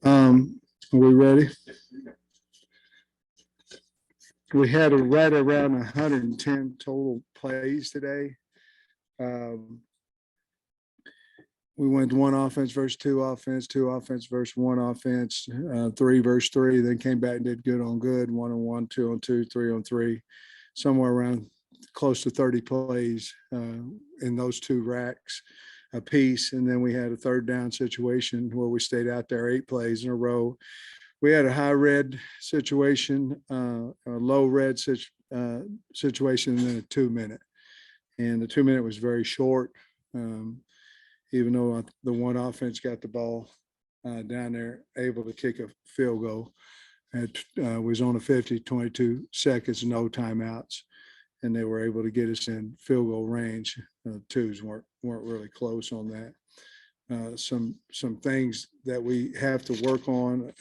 Are we ready? We had right around 110 total plays today. We went one offense versus two offense versus one offense, three versus three, then came back and did good on good, 1-on-1, 2-on-2, 3-on-3, somewhere around close to 30 plays in those two racks a piece. And then we had a third down situation where we stayed out there 8 plays in a row. We had a high red situation, a low red situation, and then a 2-minute. And the 2-minute was very short, even though the one offense got the ball down there, able to kick a field goal. It was on a 50, 22 seconds, no timeouts, and they were able to get us in field goal range. Twos weren't really close on that. Some things that we have to work on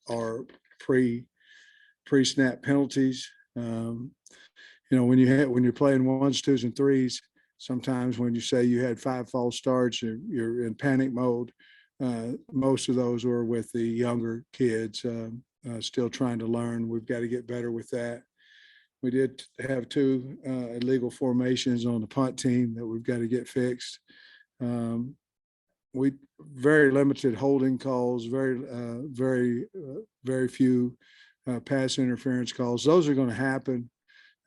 are pre-snap penalties. When you're playing ones, twos, and threes, sometimes when you say you had 5 false starts, you're in panic mode. Most of those were with the younger kids, still trying to learn. We've got to get better with that. We did have 2 illegal formations on the punt team that we've got to get fixed. We very limited holding calls, very few pass interference calls. Those are going to happen.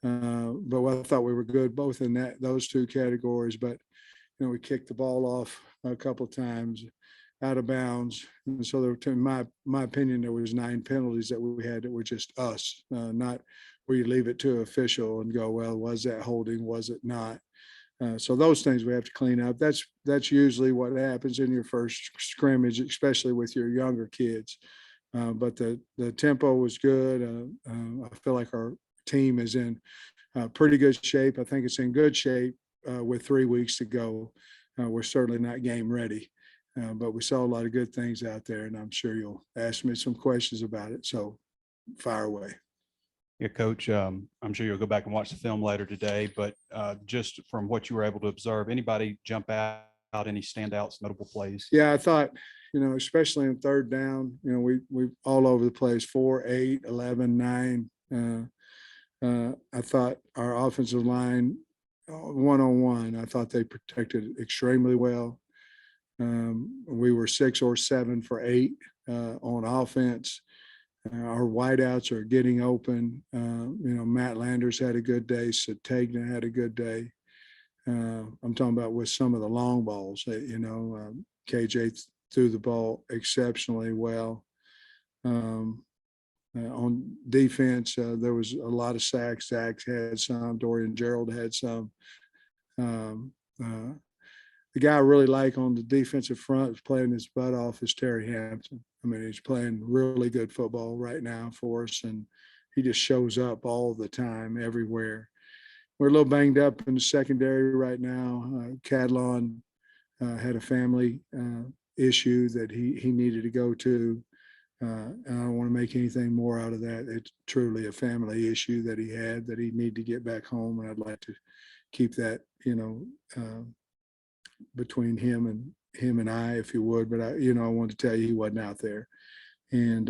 But I thought we were good both in those 2 categories. But we kicked the ball off a couple of times out of bounds, and so there, in my opinion, there was 9 penalties that we had that were just us, not where you leave it to an official and go, well, was that holding? Was it not? So those things we have to clean up. That's usually what happens in your first scrimmage, especially with your younger kids. But the tempo was good. I feel like our team is in pretty good shape. I think it's in good shape with 3 weeks to go. We're certainly not game ready, but we saw a lot of good things out there, and I'm sure you'll ask me some questions about it. So fire away. Yeah, Coach, I'm sure you'll go back and watch the film later today, but just from what you were able to observe, anybody jump out, any standouts, notable plays? Yeah, I thought, especially in third down, we all over the place, 4, 8, 11, 9. I thought our offensive line, one-on-one, I thought they protected extremely well. We were 6 or 7 for 8 on offense. Our wideouts are getting open. Matt Landers had a good day. Sategna had a good day. I'm talking about with some of the long balls. KJ threw the ball exceptionally well. On defense, there was a lot of sacks. Zach had some. Dorian Gerald had some. The guy I really like on the defensive front is playing his butt off is Terry Hampton. I mean, he's playing really good football right now for us, and he just shows up all the time, everywhere. We're a little banged up in the secondary right now. Cadlon had a family issue that he needed to go to. And I don't want to make anything more out of that. It's truly a family issue that he had that he needed to get back home. And I'd like to keep that, between him and I, if you would. But I wanted to tell you he wasn't out there. And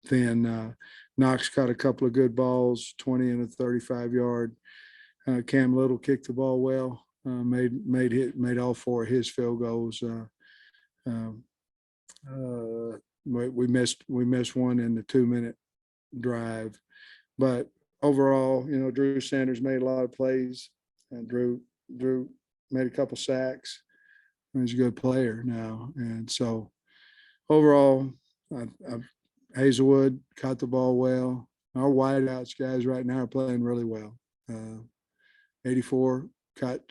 then Knox caught a couple of good balls, 20 and a 35-yard. Cam Little kicked the ball well, made all 4 of his field goals. We missed one in the 2-minute drive, but overall, Drew Sanders made a lot of plays, and Drew made a couple sacks. He's a good player now, and so overall, Hazelwood caught the ball well. Our wideouts guys right now are playing really well. 84 caught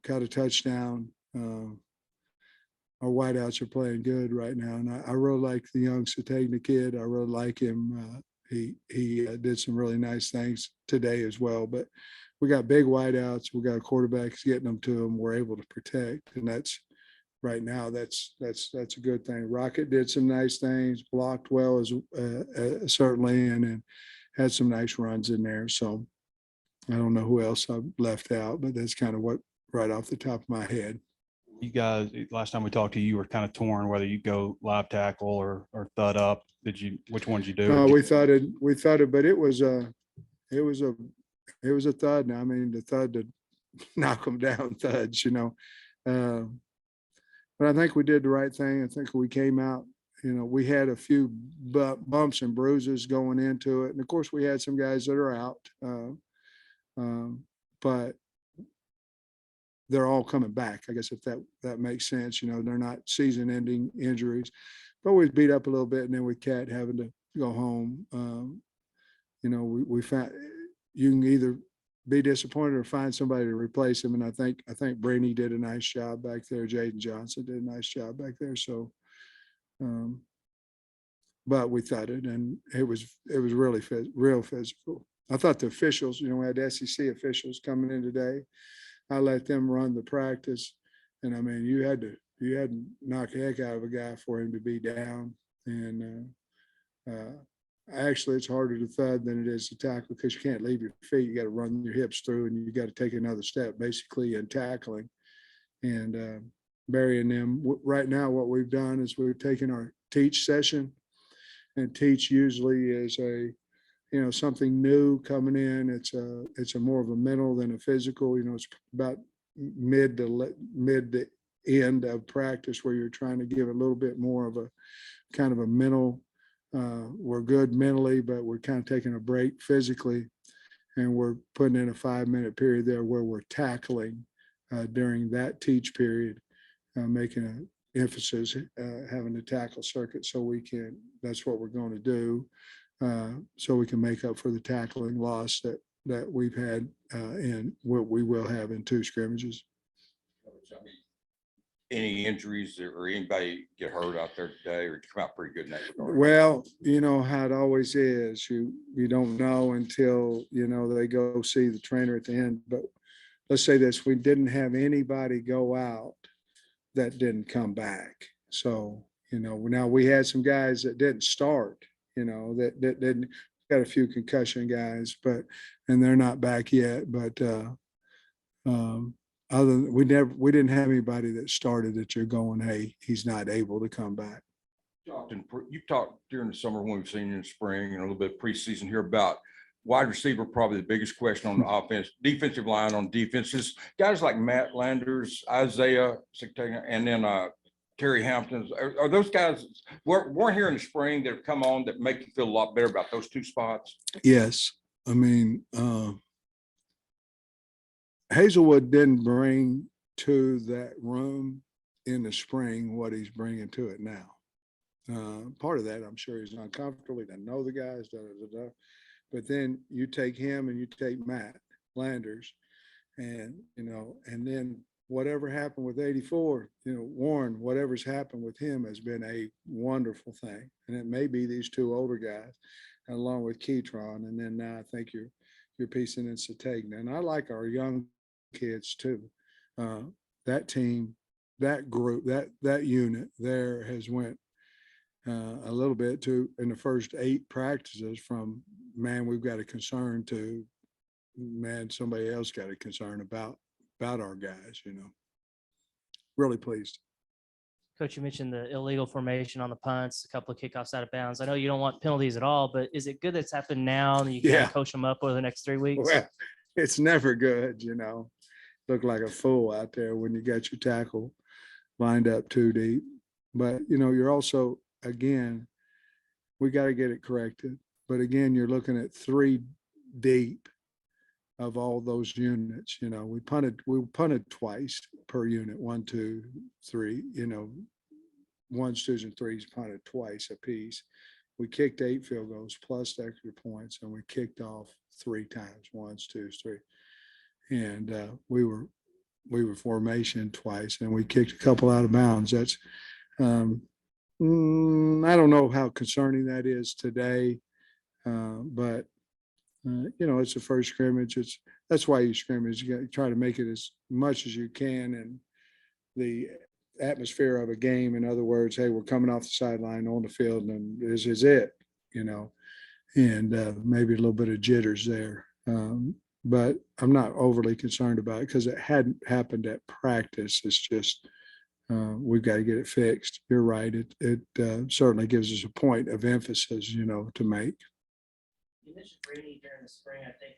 a touchdown. Our wideouts are playing good right now, and I really like the young Sategna kid. I really like him. He did some really nice things today as well. But we got big wideouts. We got quarterbacks getting them to them. We're able to protect, and that's right now. That's a good thing. Rocket did some nice things, blocked well as certainly, and had some nice runs in there. So I don't know who else I've left out, but that's kind of what right off the top of my head. You guys, last time we talked to you, you were kind of torn whether you go live tackle or thud up. Which one did you do? We thought it, but it was it was a, it was a thud. I mean, the thud to knock them down thuds, but I think we did the right thing. I think we came out, we had a few bumps and bruises going into it. And of course we had some guys that are out, but they're all coming back. I guess if that makes sense, they're not season ending injuries, but we beat up a little bit. And then with Cat having to go home, we found you can either be disappointed or find somebody to replace him. And I think Brainy did a nice job back there. Jaden Johnson did a nice job back there. So, but we thought it, and it was really real physical. I thought the officials, we had SEC officials coming in today. I let them run the practice, and I mean, you had to knock the heck out of a guy for him to be down. And actually, it's harder to thud than it is to tackle because you can't leave your feet. You got to run your hips through, and you got to take another step, basically, in tackling and burying them. Right now, what we've done is we've taken our teach session, and teach usually is something new coming in. It's a more of a mental than a physical. It's about mid to end of practice where you're trying to give a little bit more of a kind of a mental. We're good mentally, but we're kind of taking a break physically, and we're putting in a 5-minute period there where we're tackling during that teach period, making an emphasis, having a tackle circuit that's what we're going to do, so we can make up for the tackling loss that we've had in what we will have in 2 scrimmages. Any injuries or anybody get hurt out there today, or come out pretty good in that regard? Well, how it always is. You don't know until, they go see the trainer at the end. But let's say this, we didn't have anybody go out that didn't come back. So, now we had some guys that didn't start, that didn't, got a few concussion guys, and they're not back yet. But other than we didn't have anybody that started that you're going, hey, he's not able to come back. You talked during the summer when we've seen you in spring and a little bit preseason here about wide receiver, probably the biggest question on the offense, defensive line on defenses. Guys like Matt Landers, Isaiah, and then Terry Hampton. Are those guys weren't here in the spring that have come on that make you feel a lot better about those 2 spots? Yes. I mean, Hazelwood didn't bring to that room in the spring what he's bringing to it now. Part of that, I'm sure he's uncomfortable. He doesn't know the guys, but then you take him and you take Matt Landers, and then whatever happened with 84, Warren, whatever's happened with him has been a wonderful thing. And it may be these 2 older guys, along with Keytron, and then now I think you're piecing in Satagna. And I like our young kids too. That team, that group, that unit there has went a little bit to in the first 8 practices from, man, we've got a concern to, man, somebody else got a concern about our guys, really pleased. Coach, you mentioned the illegal formation on the punts, a couple of kickoffs out of bounds. I know you don't want penalties at all, but is it good that's happened now and you can coach them up over the next 3 weeks? Well, it's never good, look like a fool out there when you got your tackle lined up too deep. But, you're also, again, we got to get it corrected. But again, you're looking at 3 deep of all those units. We punted twice per unit, 1, 2, 3, 1s, 2s, and 3s punted twice a piece. We kicked 8 field goals plus extra points, and we kicked off 3 times, 1s, 2s, 3. And we were formation twice, and we kicked a couple out of bounds. That's I don't know how concerning that is today, but it's the first scrimmage. That's why you scrimmage. You got to try to make it as much as you can, and the atmosphere of a game. In other words, hey, we're coming off the sideline on the field, and this is it, and maybe a little bit of jitters there. But I'm not overly concerned about it because it hadn't happened at practice. It's just we've got to get it fixed. You're right. It certainly gives us a point of emphasis, to make. You mentioned Brady during the spring. I think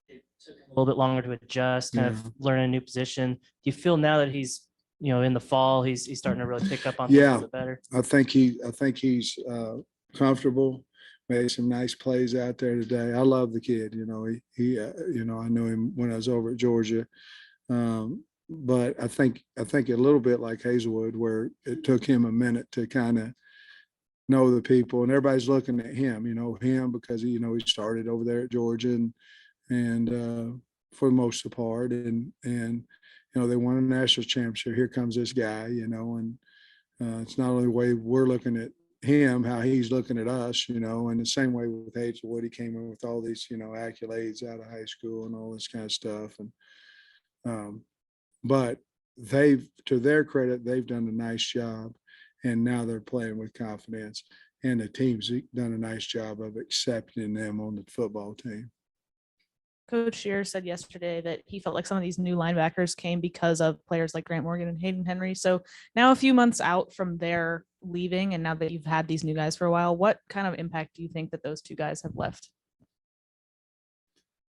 it took him a little bit longer to adjust, kind of learn a new position. Do you feel now that he's, in the fall, he's starting to really pick up on things a little bit better? I think he's comfortable. Made some nice plays out there today. I love the kid. He I know him when I was over at Georgia. But I think a little bit like Hazelwood, where it took him a minute to kind of know the people, and everybody's looking at him, because he started over there at Georgia and for the most part, and they won a national championship. Here comes this guy, and it's not only the way we're looking at him, how he's looking at us, and the same way with Hazelwood, he came in with all these, accolades out of high school and all this kind of stuff. And but to their credit, they've done a nice job, and now they're playing with confidence, and the team's done a nice job of accepting them on the football team. Coach Shearer said yesterday that he felt like some of these new linebackers came because of players like Grant Morgan and Hayden Henry. So now, a few months out from their leaving, and now that you've had these new guys for a while, what kind of impact do you think that those two guys have left?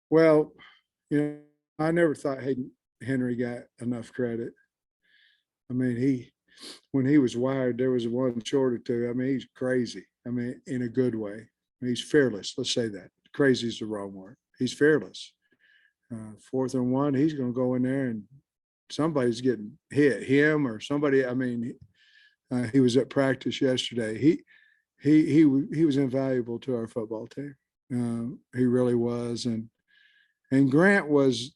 Well, I never thought Hayden Henry got enough credit. I mean, when he was wired, there was one short or two. I mean, he's crazy. I mean, in a good way. I mean, he's fearless. Let's say that. Crazy is the wrong word. He's fearless. 4th and 1, he's going to go in there and somebody's getting hit, him or somebody. I mean, he was at practice yesterday. He was invaluable to our football team. He really was. And Grant was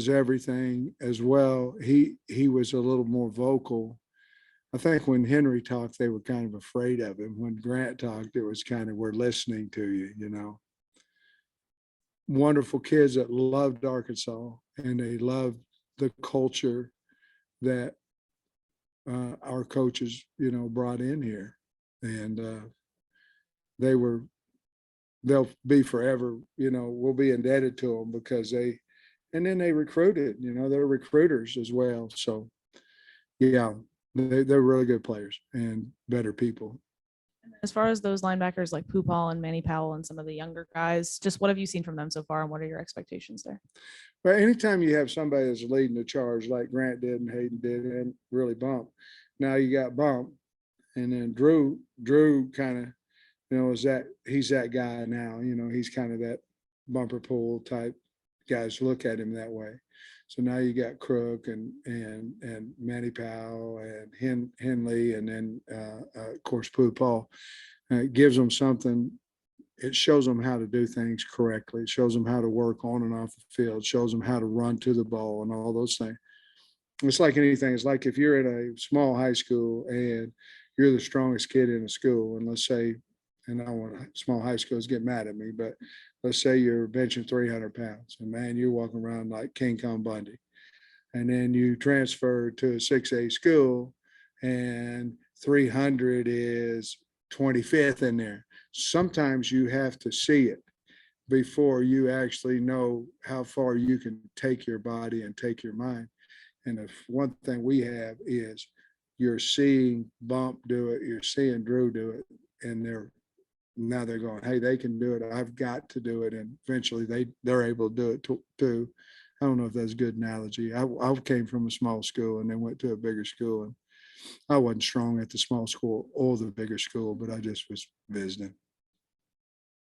everything as well. He was a little more vocal. I think when Henry talked, they were kind of afraid of him. When Grant talked, it was kind of, we're listening to you, Wonderful kids that loved Arkansas, and they loved the culture that our coaches, brought in here. And they'll be forever, we'll be indebted to them because they recruited, they're recruiters as well. So yeah, they're really good players and better people. As far as those linebackers like Pupal and Manny Powell and some of the younger guys, just what have you seen from them so far, and what are your expectations there? Well, anytime you have somebody that's leading the charge like Grant did and Hayden did and really Bump, now you got Bump, and then Drew kind of, he's that guy now, he's kind of that bumper pool type guys look at him that way. So now you got Crook and Manny Powell and Henley, and then of course Pupal. It gives them something. It shows them how to do things correctly. It shows them how to work on and off the field. It shows them how to run to the ball and all those things. It's like anything. It's like if you're in a small high school and you're the strongest kid in the school, and let's say, and I don't want small high schools get mad at me, but let's say you're benching 300 pounds, and man, you're walking around like King Kong Bundy. And then you transfer to a 6A school, and 300 is 25th in there. Sometimes you have to see it before you actually know how far you can take your body and take your mind. And if one thing we have is you're seeing Bump do it, you're seeing Drew do it, and now they're going, hey, they can do it. I've got to do it. And eventually they're able to do it too. I don't know if that's a good analogy. I came from a small school and then went to a bigger school, and I wasn't strong at the small school or the bigger school, but I just was visiting.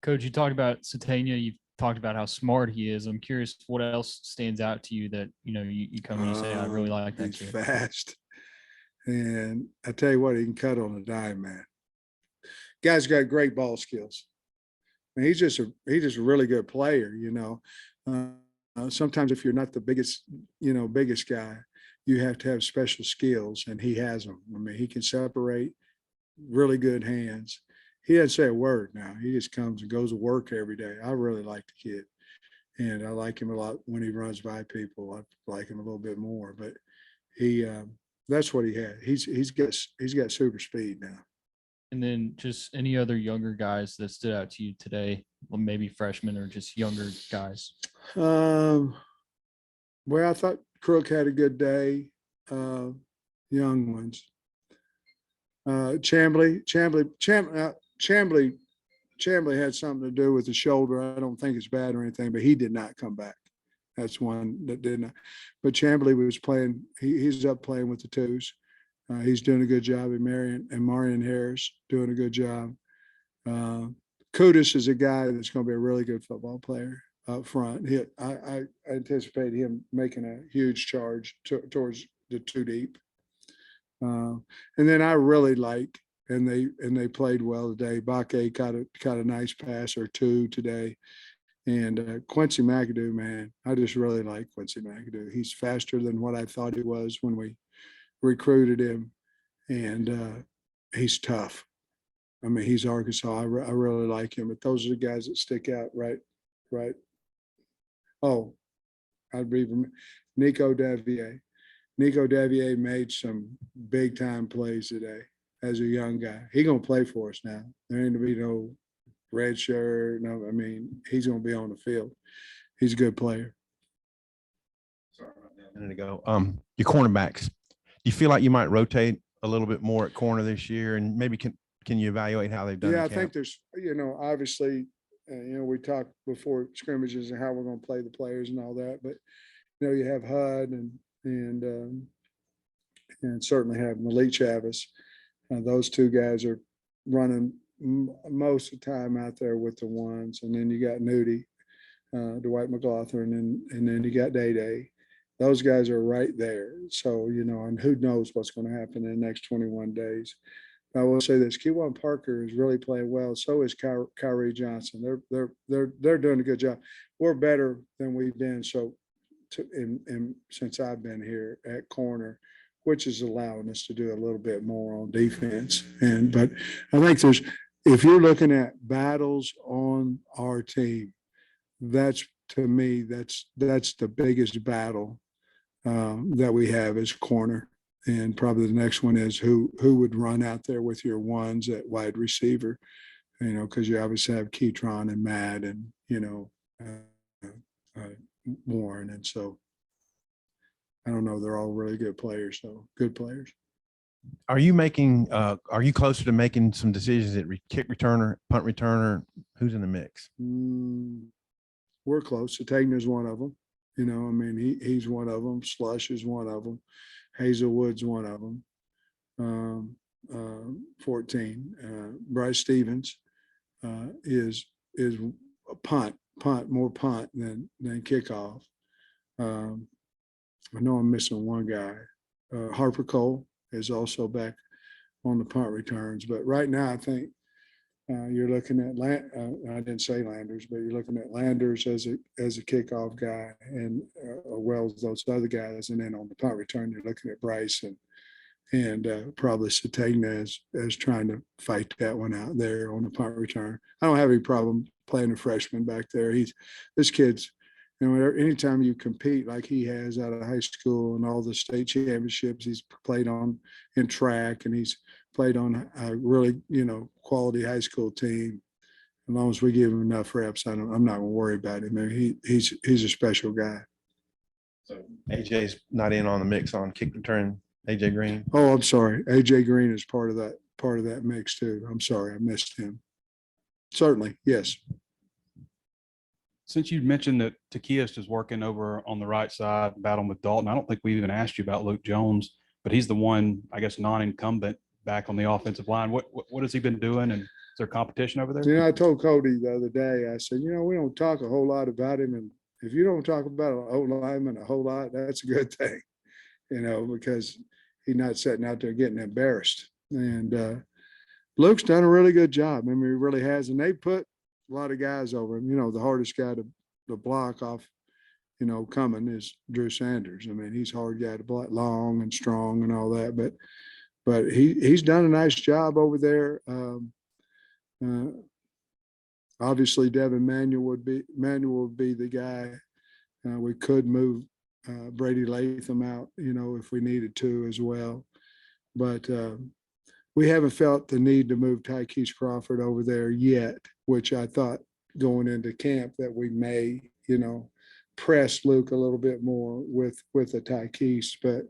Coach, you talked about Satania. You've talked about how smart he is. I'm curious what else stands out to you that, you come and you say, I really like that He's kid. fast. And I tell you what, he can cut on a dime, man. Guy's got great ball skills. And he's just a really good player, sometimes if you're not the biggest guy, you have to have special skills, and he has them. I mean, he can separate, really good hands. He doesn't say a word now. He just comes and goes to work every day. I really like the kid, and I like him a lot when he runs by people. I like him a little bit more, but that's what he had. He's got super speed now. And then just any other younger guys that stood out to you today, well, maybe freshmen or just younger guys. Well, I thought Crook had a good day. Young ones. Chambly had something to do with the shoulder. I don't think it's bad or anything, but he did not come back. That's one that did not. But Chambly was playing. He's up playing with the twos. He's doing a good job. And Marion Harris doing a good job. Kudus is a guy that's going to be a really good football player up front. I anticipate him making a huge charge towards the two deep. And then I really like, and they played well today. Bakke caught a nice pass or two today. And Quincy McAdoo, man, I just really like Quincy McAdoo. He's faster than what I thought he was when we recruited him, and he's tough. I mean, he's Arkansas. I really like him. But those are the guys that stick out, right? Oh, I'd be Nico Davier. Nico Davier made some big time plays today as a young guy. He's gonna play for us now. There ain't gonna be no red shirt. No, I mean, he's gonna be on the field. He's a good player. A minute ago, your cornerbacks. Do you feel like you might rotate a little bit more at corner this year, and maybe can you evaluate how they've done? Yeah, I think there's, obviously, we talked before scrimmages and how we're going to play the players and all that, but you have HUD and certainly have Malik Chavis. Those two guys are running most of the time out there with the ones, and then you got Nudie, Dwight McLaughlin, and then you got Day. Those guys are right there. So, and who knows what's going to happen in the next 21 days. I will say this: Kewan Parker is really playing well. So is Kyrie Johnson. They're doing a good job. We're better than we've been since I've been here at corner, which is allowing us to do a little bit more on defense. But I think if you're looking at battles on our team, to me that's the biggest battle that we have is corner. And probably the next one is who would run out there with your ones at wide receiver, because you obviously have Keytron and Matt and, Warren. And so I don't know, they're all really good players, though. Good players. Are you closer to making some decisions at kick returner, punt returner? Who's in the mix? We're close. Satagna's one of them. He's one of them. Slush is one of them. Hazelwood's one of them. 14. Bryce Stevens is a more punt than kickoff. I know I'm missing one guy. Harper Cole is also back on the punt returns, but right now I think you're looking at I didn't say Landers, but you're looking at Landers as a kickoff guy, and well as those other guys, and then on the punt return you're looking at Bryce and probably Satagna as trying to fight that one out there on the punt return. I don't have any problem playing a freshman back there. This kid's, anytime you compete like he has out of high school and all the state championships he's played on in track, and he's played on a really, quality high school team. As long as we give him enough reps, I'm not going to worry about him. I mean, he's a special guy. So AJ's not in on the mix on kick return. AJ Green. Oh, I'm sorry. AJ Green is part of that mix too. I'm sorry, I missed him. Certainly, yes. Since you mentioned that Takias is working over on the right side, battling with Dalton, I don't think we even asked you about Luke Jones, but he's the one, I guess, non-incumbent back on the offensive line. What has he been doing, and is there competition over there? I told Cody the other day, I said, we don't talk a whole lot about him, and if you don't talk about an O-lineman a whole lot, that's a good thing, because he's not sitting out there getting embarrassed. And Luke's done a really good job. I mean, he really has, and they put a lot of guys over him. The hardest guy to block off, coming is Drew Sanders. I mean, he's a hard guy to block, long and strong and all that, but he's done a nice job over there. Obviously Devin Manuel would be the guy. We could move Brady Latham out, if we needed to as well. But we haven't felt the need to move Tykees Crawford over there yet, which I thought going into camp that we may, press Luke a little bit more with the Tykees, but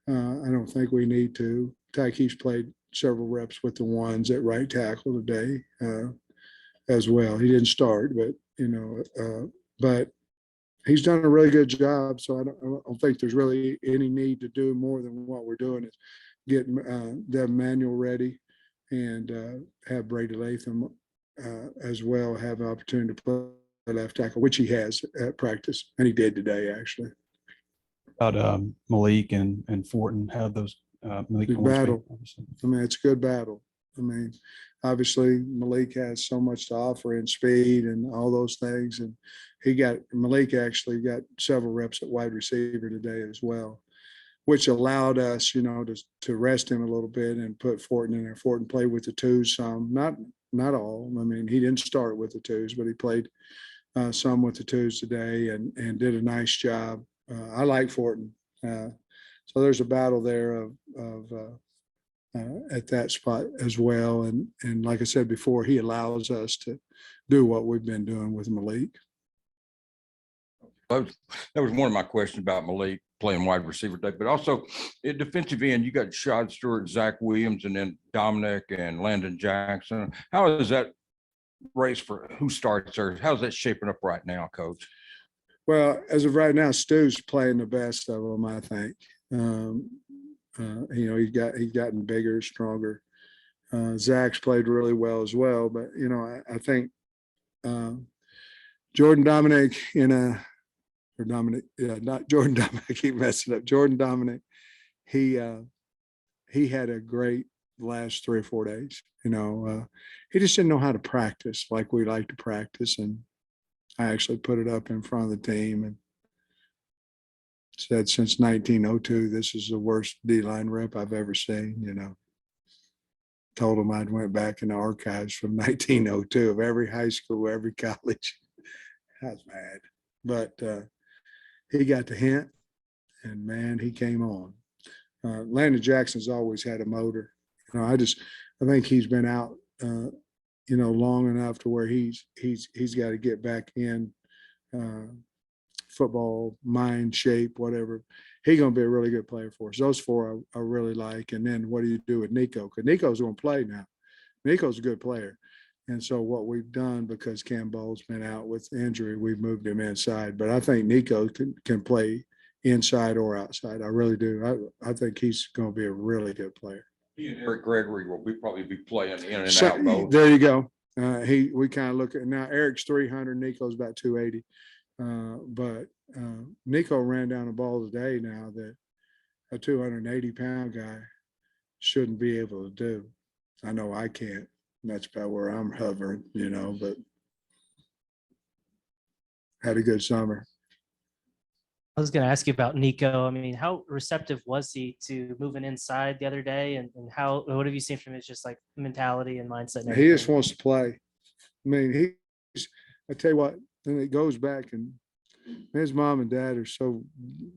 I don't think we need to. Tykees played several reps with the ones at right tackle today as well. He didn't start, but but he's done a really good job. So I don't think there's really any need to do more than what we're doing is getting Devin Manuel ready and have Brady Latham as well have an opportunity to play left tackle, which he has at practice, and he did today actually. About Malik and Fortin have those Malik Good Hornsby, battle. obviously. I mean, it's a good battle. I mean, obviously Malik has so much to offer in speed and all those things. And Malik actually got several reps at wide receiver today as well, which allowed us, to rest him a little bit and put Fortin in there. Fortin played with the twos some, not all. I mean, he didn't start with the twos, but he played some with the twos today and did a nice job. I like Fortin. So there's a battle there of at that spot as well. And like I said before, he allows us to do what we've been doing with Malik. That was one of my questions about Malik playing wide receiver today, but also at defensive end, you got Shad Stewart, Zach Williams, and then Dominic and Landon Jackson. How is that race for who starts there? How's that shaping up right now, Coach? Well, as of right now, Stu's playing the best of them, I think. He's gotten bigger, stronger. Zach's played really well as well, but I think Jordan Dominic not Jordan Dominic. I keep messing up. Jordan Dominic. He had a great last 3 or 4 days. He just didn't know how to practice like we like to practice, and I actually put it up in front of the team and said, since 1902, this is the worst D-line rep I've ever seen. Told him I'd went back in the archives from 1902 of every high school, every college. I was mad, but he got the hint, and man, he came on. Landon Jackson's always had a motor. I think he's been out, long enough to where he's got to get back in football mind shape, whatever. He's going to be a really good player for us. Those four I really like. And then what do you do with Nico? Because Nico's going to play now. Nico's a good player. And so what we've done, because Cam Ball's been out with injury, we've moved him inside. But I think Nico can play inside or outside. I really do. I think he's going to be a really good player. He and Eric Gregory will probably be playing in and out both. There you go. We kind of look at now. Eric's 300, Nico's about 280. But Nico ran down the ball today now that a 280-pound guy shouldn't be able to do. I know I can't. That's about where I'm hovering, but had a good summer. I was going to ask you about Nico. I mean, how receptive was he to moving inside the other day? And what have you seen from his just like mentality and mindset? And he just wants to play. I mean, I tell you what, and it goes back, and his mom and dad are so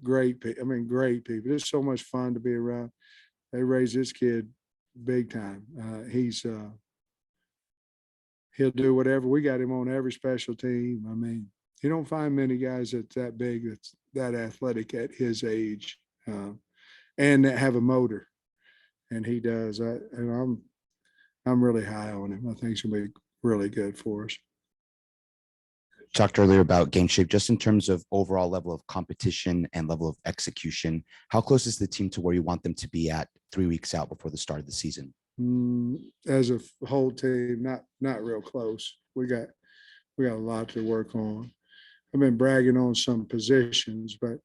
great. I mean, great people. It's so much fun to be around. They raised this kid big time. He'll do whatever. We got him on every special team. I mean, you don't find many guys that's that big, that's that athletic at his age, and that have a motor, and he does. I'm really high on him. I think he's gonna be really good for us. Talked earlier about game shape, just in terms of overall level of competition and level of execution. How close is the team to where you want them to be at 3 weeks out before the start of the season? As a whole team, not real close. We got a lot to work on. I've been bragging on some positions, but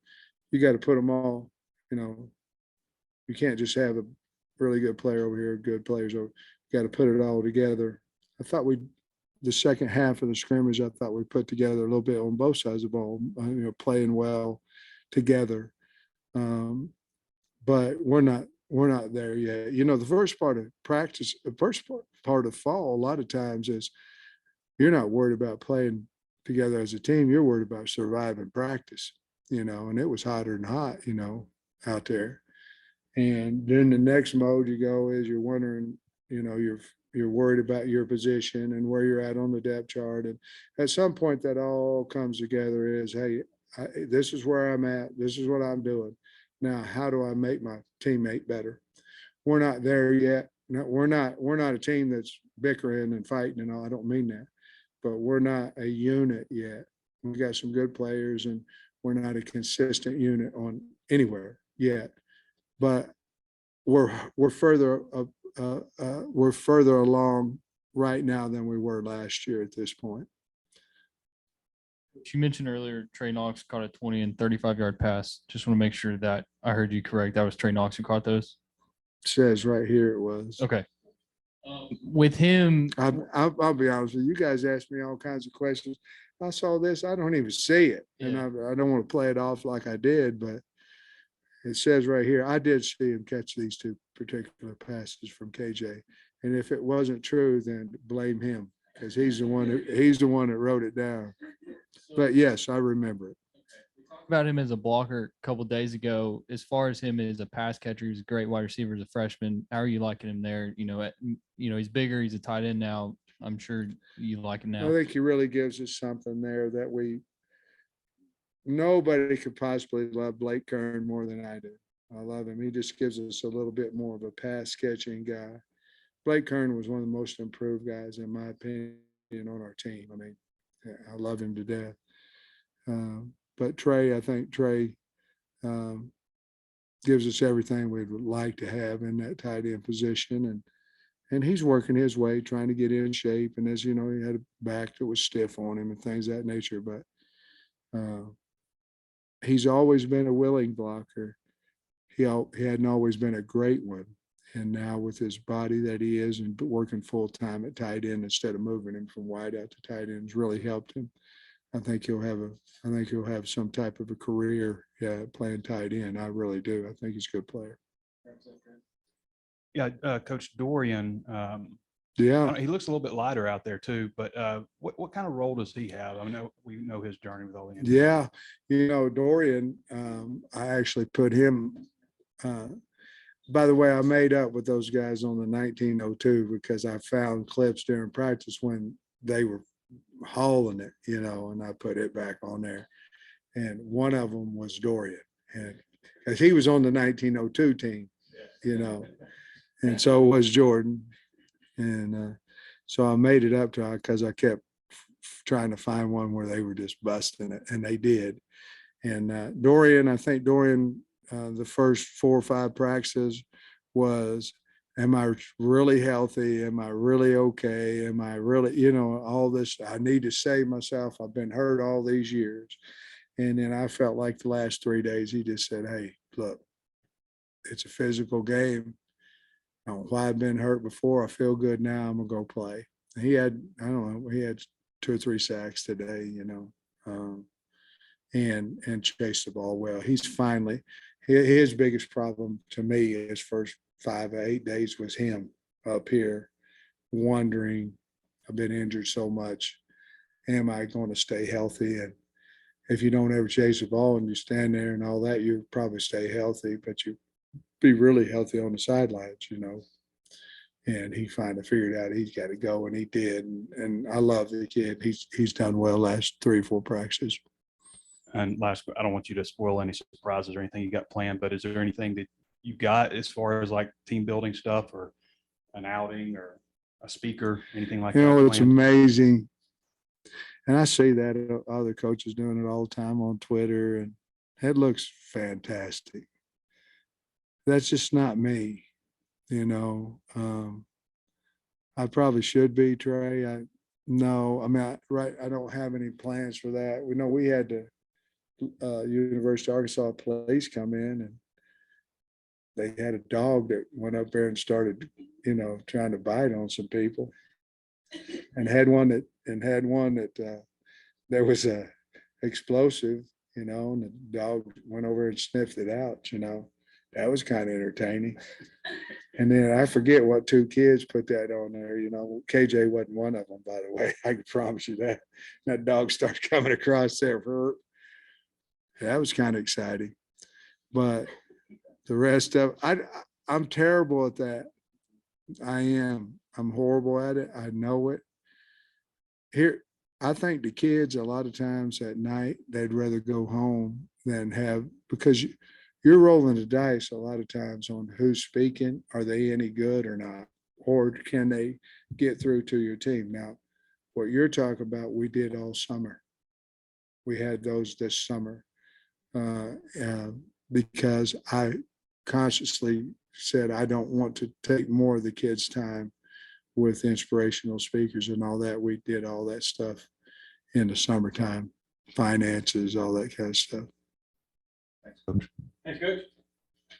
you got to put them all. You can't just have a really good player over here, good players over. You got to put it all together. I thought the second half of the scrimmage, I thought we put together a little bit on both sides of the ball, playing well together. But we're not there yet. The first part of practice, the first part of fall, a lot of times is you're not worried about playing together as a team. You're worried about surviving practice, and it was hotter than hot, out there. And then the next mode you go is you're wondering, you're worried about your position and where you're at on the depth chart. And at some point that all comes together is, hey, this is where I'm at. This is what I'm doing. Now, how do I make my teammate better? We're not there yet. No, we're not a team that's bickering and fighting and all. I don't mean that, but we're not a unit yet. We've got some good players and we're not a consistent unit on anywhere yet. But we're further along right now than we were last year at this point. You mentioned earlier Trey Knox caught a 20 and 35-yard pass. Just want to make sure that I heard you correct. That was Trey Knox who caught those. Says right here it was. Okay. With him, I'll be honest with you. You guys asked me all kinds of questions. I saw this. I don't even see it, and Yeah. I don't want to play it off like I did, but it says right here, I did see him catch these two particular passes from KJ. And if it wasn't true, then blame him because he's the one that wrote it down. But yes, I remember it. about him as a blocker a couple days ago. As far as him as a pass catcher, he's a great wide receiver as a freshman. How are you liking him there? He's bigger. He's a tight end now. I'm sure you like him I now. think he really gives us something there that nobody could possibly love Blake Kern more than I do. I love him. He just gives us a little bit more of a pass catching guy. Blake Kern was one of the most improved guys, in my opinion, on our team. I mean, I love him to death. But I think Trey gives us everything we would like to have in that tight end position. And he's working his way, trying to get in shape. And as you know, he had a back that was stiff on him and things of that nature. But he's always been a willing blocker. He hadn't always been a great one. And now with his body that he is and working full time at tight end instead of moving him from wide out to tight end has really helped him. I think he'll have some type of a career playing tight end. I really do. I think he's a good player. Yeah, Coach Dorian. Yeah. He looks a little bit lighter out there too. But what kind of role does he have? I mean, we know his journey with all the injuries. Yeah, Dorian. I actually put him. By the way, I made up with those guys on the 1902 because I found clips during practice when they were hauling it, and I put it back on there. And one of them was Dorian, and because he was on the 1902 team, and so was Jordan. And so I made it up to her because I kept trying to find one where they were just busting it, and they did. And Dorian, I think the first 4 or 5 practices was, am I really healthy? Am I really okay? Am I really, all this, I need to save myself. I've been hurt all these years. And then I felt like the last 3 days, he just said, hey, look, it's a physical game. I don't know why I've been hurt before. I feel good now. I'm going to go play. And he had 2 or 3 sacks today, and chased the ball well. He's finally, his biggest problem to me his first 5 or 8 days was him up here wondering, I've been injured so much. Am I going to stay healthy? And if you don't ever chase the ball and you stand there and all that, you probably stay healthy, but you be really healthy on the sidelines, And he finally figured out he's got to go, and he did. And I love the kid. He's done well last 3 or 4 practices. And last, I don't want you to spoil any surprises or anything you got planned, but is there anything that you got as far as like team building stuff or an outing or a speaker, anything like that? It's amazing. And I see that other coaches doing it all the time on Twitter, and it looks fantastic. That's just not me, I probably should be, Trey. I don't have any plans for that. We had the University of Arkansas police come in, and they had a dog that went up there and started, trying to bite on some people, and had one that there was a explosive, and the dog went over and sniffed it out, That was kind of entertaining. And then I forget what 2 kids put that on there, KJ wasn't one of them, by the way. I can promise you that. That dog started coming across there for that was kind of exciting. But the rest of I'm terrible at that. I am. I'm horrible at it. I know it. Here, I think the kids a lot of times at night, they'd rather go home than because you're rolling the dice a lot of times on who's speaking. Are they any good or not? or can they get through to your team? Now, what you're talking about, we did all summer. We had those this summer because I consciously said I don't want to take more of the kids' time with inspirational speakers and all that. We did all that stuff in the summertime, finances, all that kind of stuff. Thanks, Coach.